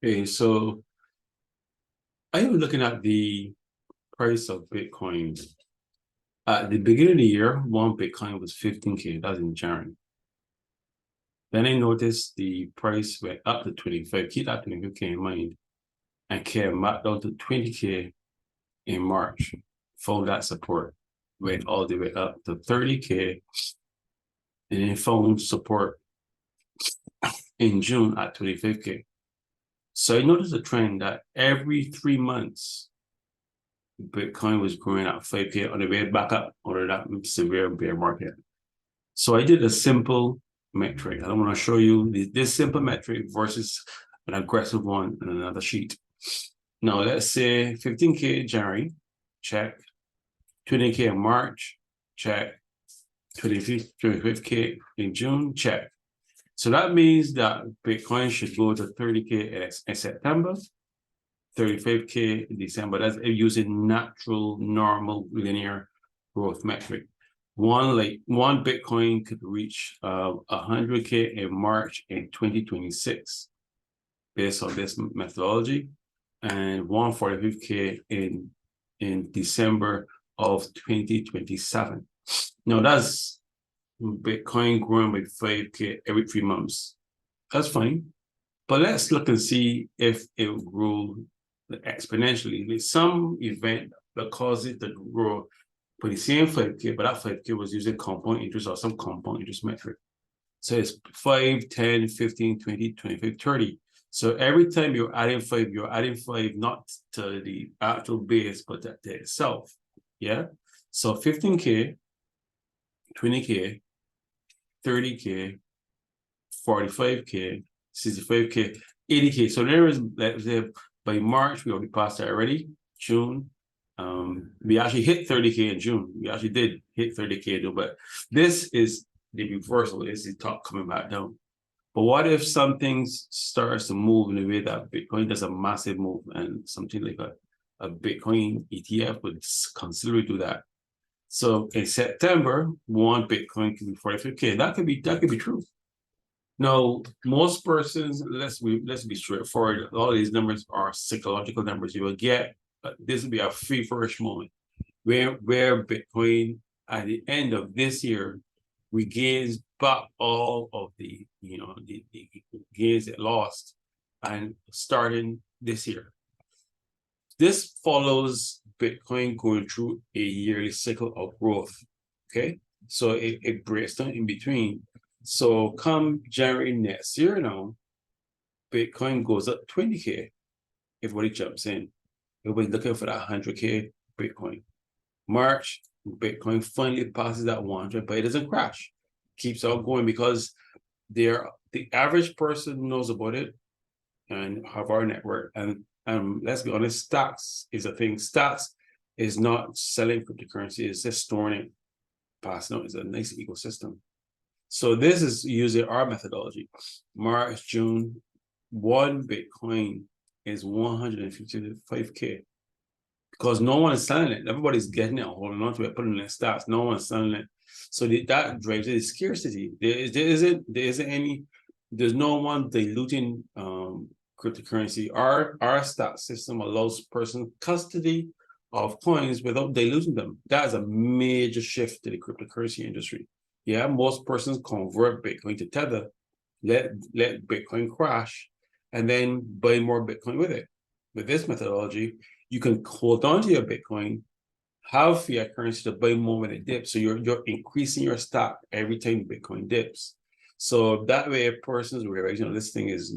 Okay, so I was looking at the price of Bitcoin. At the beginning of the year, one Bitcoin was 15K. That was in January. Then I noticed the price went up to 25. Keep that 25K in mind. And came back down to 20K in March. Found that support. Went all the way up to 30K. And then found support in June at 25K. So I noticed a trend that every 3 months, Bitcoin was growing at 5K on the way back up under that severe bear market. So I did a simple metric. I want to show you this simple metric versus an aggressive one on another sheet. Now, let's say 15K January, check. 20K in March, check. 25K in June, check. So that means that Bitcoin should go to 30K in September, 35K in December. That's using natural, normal, linear growth metric. One Bitcoin could reach 100K in March in 2026 based on this methodology, and 145K in December of 2027. Now that's Bitcoin growing by 5K every 3 months. That's fine. But let's look and see if it will grow exponentially. There's some event that causes it to grow for the same 5K, but that 5K was using compound interest or some compound interest metric. So it's 5, 10, 15, 20, 25, 30. So every time you're adding five not to the actual base, but to itself. Yeah. So 15K, 20K, 30K, 45K, 65K, 80K. So there is, let's say, by March, we already passed that already. June, we actually hit 30K in June. We actually did hit 30K, but this is the reversal. This is the top coming back down. But what if something starts to move in a way that Bitcoin does a massive move and something like a Bitcoin ETF would consider do that? So in September, one Bitcoin could be 45K. That could be true. Now, most persons, let's be straightforward. All these numbers are psychological numbers. You will get this will be a feverish moment where Bitcoin at the end of this year regains back all of the gains it lost, and starting this year. This follows Bitcoin going through a yearly cycle of growth. Okay, so it breaks down in between. So come January next year now, Bitcoin goes up 20K. Everybody jumps in. Everybody's looking for that 100K Bitcoin. March, Bitcoin finally passes that 100, but it doesn't crash. It keeps on going because the average person knows about it and have our network. And let's be honest, stocks is a thing. Stocks is not selling cryptocurrency, it's just storing it, passing out. It's a nice ecosystem. So this is using our methodology. March, June, one Bitcoin is 155K because no one is selling it. Everybody's getting it, holding on to it, putting it in stocks. No one's selling it. So that drives the scarcity. There's no one diluting cryptocurrency. Our stock system allows person custody of coins without diluting them. That is a major shift to the cryptocurrency industry. Yeah, most persons convert Bitcoin to Tether, let Bitcoin crash, and then buy more Bitcoin with it. With this methodology, you can hold on to your Bitcoin, have fiat currency to buy more when it dips. So you're increasing your stock every time Bitcoin dips. So that way, persons realize, this thing is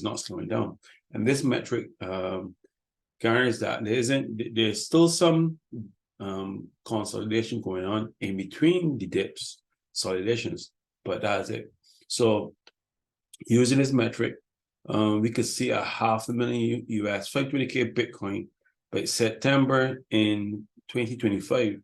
not slowing down. And this metric garners that there's still some consolidation going on in between the dips, consolidations, but that's it. So using this metric, we could see a $500,000 US, 520K Bitcoin by September in 2025.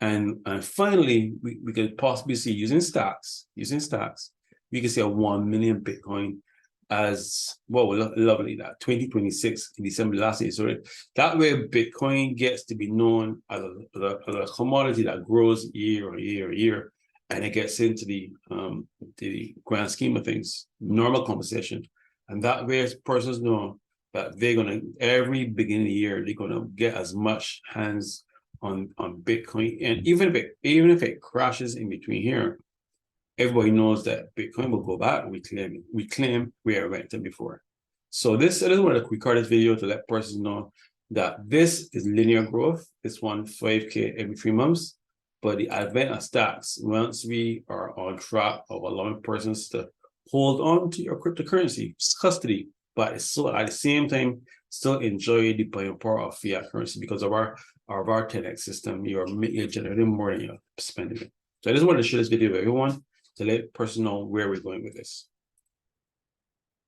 And finally, we could possibly see using stocks, we could see a 1 million Bitcoin as well. Lovely that 2026 in December last year. So that way Bitcoin gets to be known as a commodity that grows year on year, and it gets into the grand scheme of things, normal conversation. And that way persons know that they're gonna every beginning of the year they're gonna get as much hands on Bitcoin. And even if it crashes in between here, everybody knows that Bitcoin will go back. We claim where it went to before. So this I just want to record this video to let persons know that this is linear growth. This one 5K every 3 months. But the advent of stocks, once we are on track of allowing persons to hold on to your cryptocurrency, custody, but still at the same time still enjoy the buying power of fiat currency because of our 10x system. You're generating more than you're spending it. So I just wanted to share this video with everyone to let person know where we're going with this.